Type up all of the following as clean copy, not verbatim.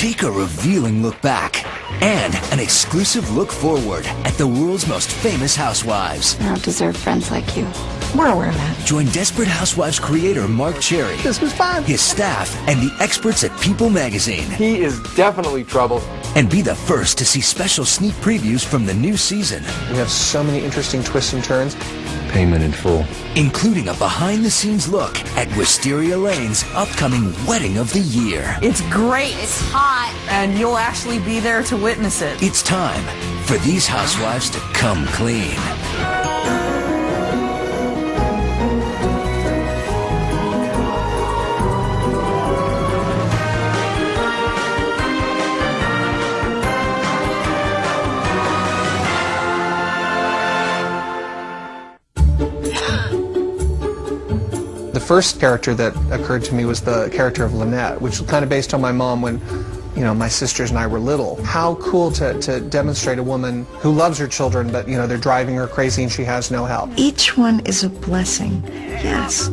Take a revealing look back and an exclusive look forward at the world's most famous housewives. I don't deserve friends like you. We're aware of that. Join Desperate Housewives creator Mark Cherry, This was fun. his staff, and the experts at People magazine. He is definitely trouble. And be the first to see special sneak previews from the new season, We have so many interesting twists and turns. Payment in full. including a behind-the-scenes look at Wisteria Lane's upcoming wedding of the year. It's great. It's hot. And you'll actually be there to witness it. It's time for these housewives to come clean. The first character that occurred to me was the character of Lynette, which was kind of based on my mom when, my sisters and I were little. How cool to demonstrate a woman who loves her children, but, they're driving her crazy and she has no help. Each one is a blessing, yes,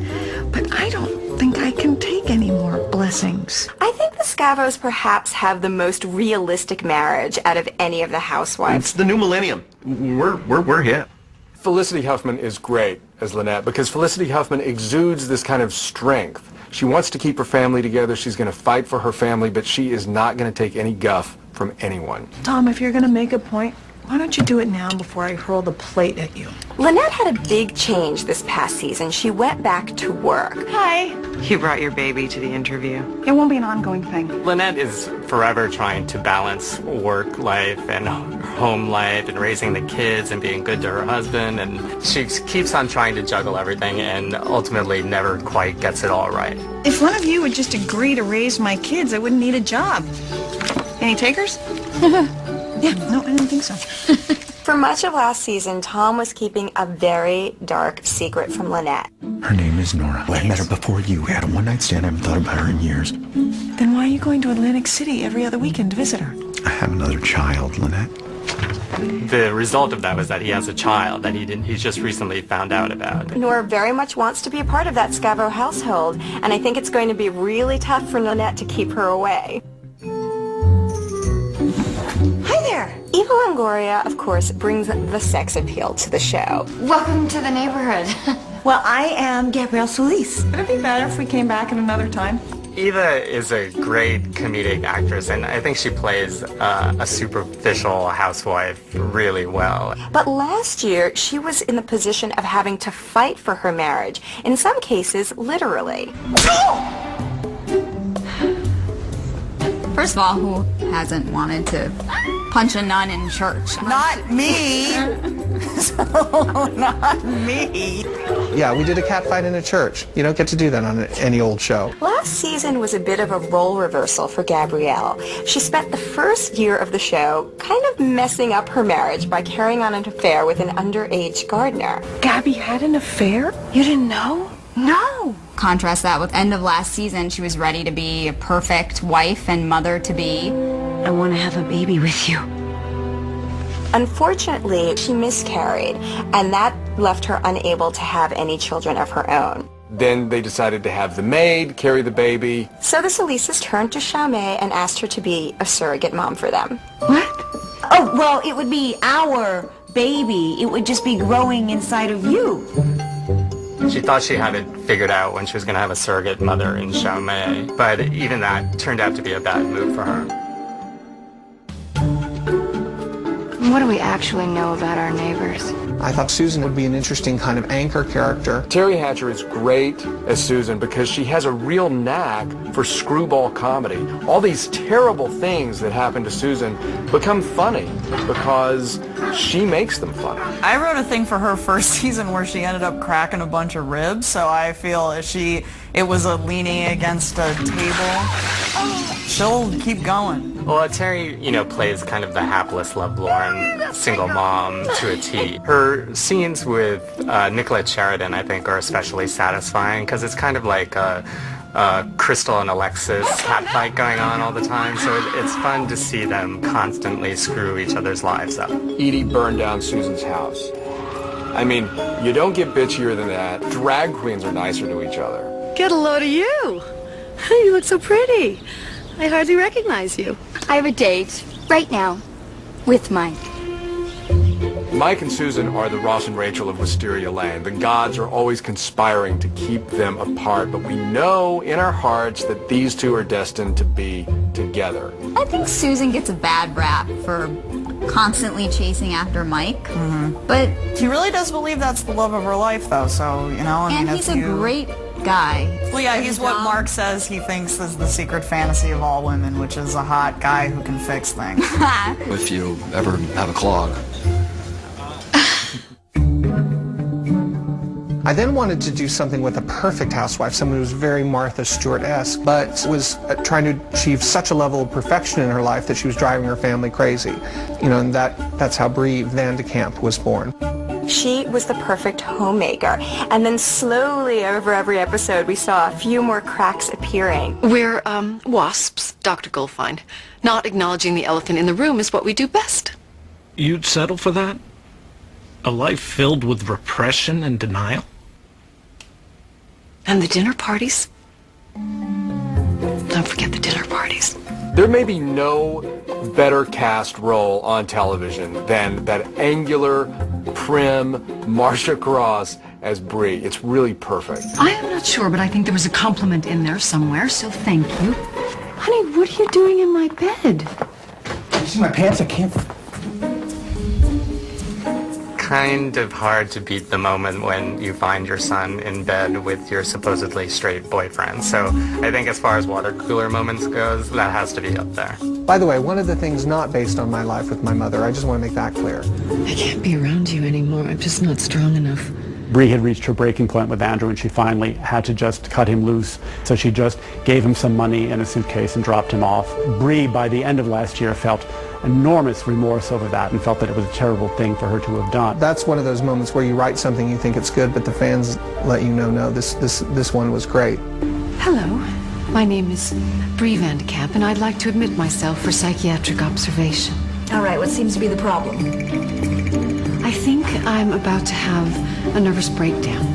but I don't think I can take any more blessings. I think the Scavos perhaps have the most realistic marriage out of any of the housewives. It's the new millennium. We're here. Felicity Huffman is great as Lynette because Felicity Huffman exudes this kind of strength. She wants to keep her family together. She's going to fight for her family, but she is not going to take any guff from anyone. Tom, if you're going to make a point, why don't you do it now before I hurl the plate at you? Lynette had a big change this past season. She went back to work. Hi. You brought your baby to the interview. It won't be an ongoing thing. Lynette is forever trying to balance work life and home life and raising the kids and being good to her husband, and she keeps on trying to juggle everything and ultimately never quite gets it all right. If one of you would just agree to raise my kids, I wouldn't need a job. Any takers? Yeah, no, I didn't think so. For much of last season, Tom was keeping a very dark secret from Lynette. Her name is Nora. I met her before you. We had a one-night stand. I haven't thought about her in years. Then why are you going to Atlantic City every other weekend to visit her? I have another child, Lynette. The result of that was that he has a child that he's just recently found out about. Nora very much wants to be a part of that Scavo household, and I think it's going to be really tough for Lynette to keep her away. Hi there. Eva Longoria, of course, brings the sex appeal to the show. Welcome to the neighborhood. Well, I am Gabrielle Solis. Would it be better if we came back at another time? Eva is a great comedic actress, and I think she plays a superficial housewife really well. But last year, she was in the position of having to fight for her marriage, in some cases, literally. First of all, who hasn't wanted to punch a nun in church? Not me. So, not me. Yeah, we did a cat fight in a church. You don't get to do that on any old show. Last season was a bit of a role reversal for Gabrielle. She spent the first year of the show kind of messing up her marriage by carrying on an affair with an underage gardener. Gabby had an affair? You didn't know? No. Contrast that with end of last season, she was ready to be a perfect wife and mother-to-be. I want to have a baby with you. Unfortunately, she miscarried, and that left her unable to have any children of her own. Then they decided to have the maid carry the baby. So the Solises turned to Chaumet and asked her to be a surrogate mom for them. What? Oh, well, it would be our baby. It would just be growing inside of you. She thought she had it figured out when she was going to have a surrogate mother in Chaumet, but even that turned out to be a bad move for her. What do we actually know about our neighbors? I thought Susan would be an interesting kind of anchor character. Terry Hatcher is great as Susan because she has a real knack for screwball comedy. All these terrible things that happen to Susan become funny because she makes them funny. I wrote a thing for her first season where she ended up cracking a bunch of ribs, so I feel it was a leaning against a table. She'll keep going. Well, Terry, plays kind of the hapless, lovelorn single mom to a T. Her scenes with Nicolette Sheridan, I think, are especially satisfying because it's kind of like a Crystal and Alexis catfight going on all the time, so it's fun to see them constantly screw each other's lives up. Edie burned down Susan's house. I mean, you don't get bitchier than that. Drag queens are nicer to each other. Get a load of you. You look so pretty. I hardly recognize you. I have a date right now with Mike. Mike and Susan are the Ross and Rachel of Wisteria Lane. The gods are always conspiring to keep them apart, but we know in our hearts that these two are destined to be together. I think Susan gets a bad rap for constantly chasing after Mike, but he really does believe that's the love of her life, though, so, you know, I mean, he's a great guy. Well, yeah, he's what Mark says he thinks is the secret fantasy of all women, which is a hot guy who can fix things. If you ever have a clog. I then wanted to do something with a perfect housewife, someone who was very Martha Stewart-esque, but was trying to achieve such a level of perfection in her life that she was driving her family crazy. You know, and that's how Brie Van de Kamp was born. She was the perfect homemaker, and then slowly over every episode we saw a few more cracks appearing. We're, wasps, Dr. Goldfein. Not acknowledging the elephant in the room is what we do best. You'd settle for that? A life filled with repression and denial? And the dinner parties? Don't forget the dinner parties. There may be no better cast role on television than that angular, prim Marcia Cross as Brie. It's really perfect. I am not sure, but I think there was a compliment in there somewhere, so thank you. Honey, what are you doing in my bed? You see my pants? I can't... Kind of hard to beat the moment when you find your son in bed with your supposedly straight boyfriend. So I think as far as water cooler moments goes, that has to be up there. By the way, one of the things not based on my life with my mother, I just want to make that clear. I can't be around you anymore. I'm just not strong enough. Brie had reached her breaking point with Andrew, and she finally had to just cut him loose. So she just gave him some money in a suitcase and dropped him off. Brie, by the end of last year, felt enormous remorse over that and felt that it was a terrible thing for her to have done. That's one of those moments where you write something, you think it's good, but the fans let you know, no, this one was great. Hello, my name is Brie Van de Kamp, and I'd like to admit myself for psychiatric observation. All right, what seems to be the problem? I think I'm about to have a nervous breakdown.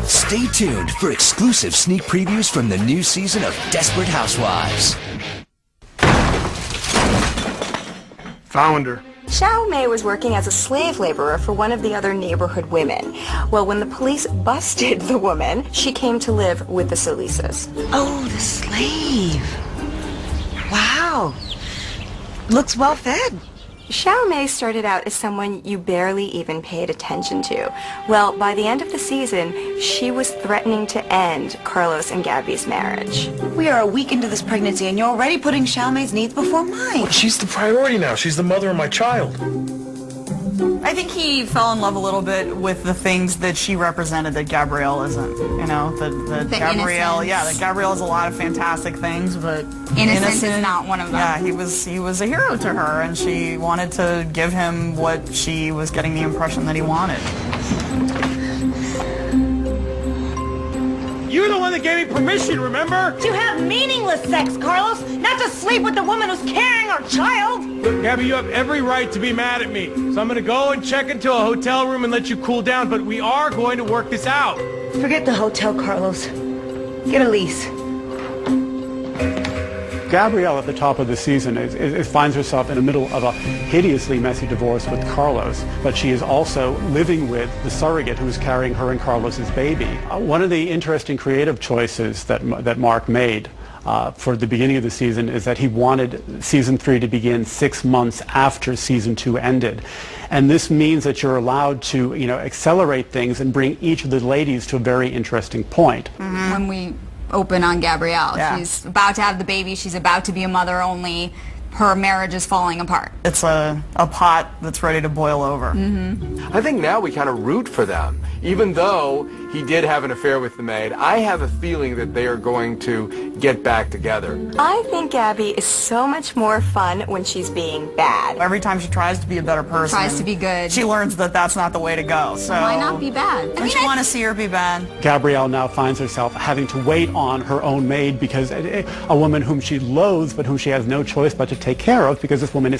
Stay tuned for exclusive sneak previews from the new season of Desperate Housewives. Found her. Xiao Mei was working as a slave laborer for one of the other neighborhood women. Well, when the police busted the woman, she came to live with the Solisas. Oh, the slave. Wow. Looks well fed. Xiao Mei started out as someone you barely even paid attention to. Well, by the end of the season, she was threatening to end Carlos and Gabby's marriage. We are a week into this pregnancy and you're already putting Xiao Mei's needs before mine. Well, she's the priority now. She's the mother of my child. I think he fell in love a little bit with the things that she represented that Gabrielle isn't. You know, that Gabrielle, innocence. yeah, that Gabrielle has a lot of fantastic things, but Innocence is not one of them. Yeah, he was a hero to her, and she wanted to give him what she was getting the impression that he wanted. You're the one that gave me permission, remember? To have meaningless sex, Carlos, not to sleep with the woman who's carrying our child. Look, Gabby, you have every right to be mad at me. So I'm gonna go and check into a hotel room and let you cool down, but we are going to work this out. Forget the hotel, Carlos. Get a lease. Gabrielle, at the top of the season, finds herself in the middle of a hideously messy divorce with Carlos, but she is also living with the surrogate who is carrying her and Carlos's baby. One of the interesting creative choices that Mark made for the beginning of the season is that he wanted season 3 to begin 6 months after season 2 ended. And this means that you're allowed to, accelerate things and bring each of the ladies to a very interesting point. When we open on Gabrielle, she's about to have the baby, she's about to be a mother only, her marriage is falling apart. It's a pot that's ready to boil over. I think now we kind of root for them. Even though he did have an affair with the maid, I have a feeling that they are going to get back together. I think Gabby is so much more fun when she's being bad. Every time she tries to be a better person, Tries to be good. she learns that that's not the way to go. So Why not be bad? I want to see her be bad. Gabrielle now finds herself having to wait on her own maid because a woman whom she loathes but whom she has no choice but to take care of because this woman is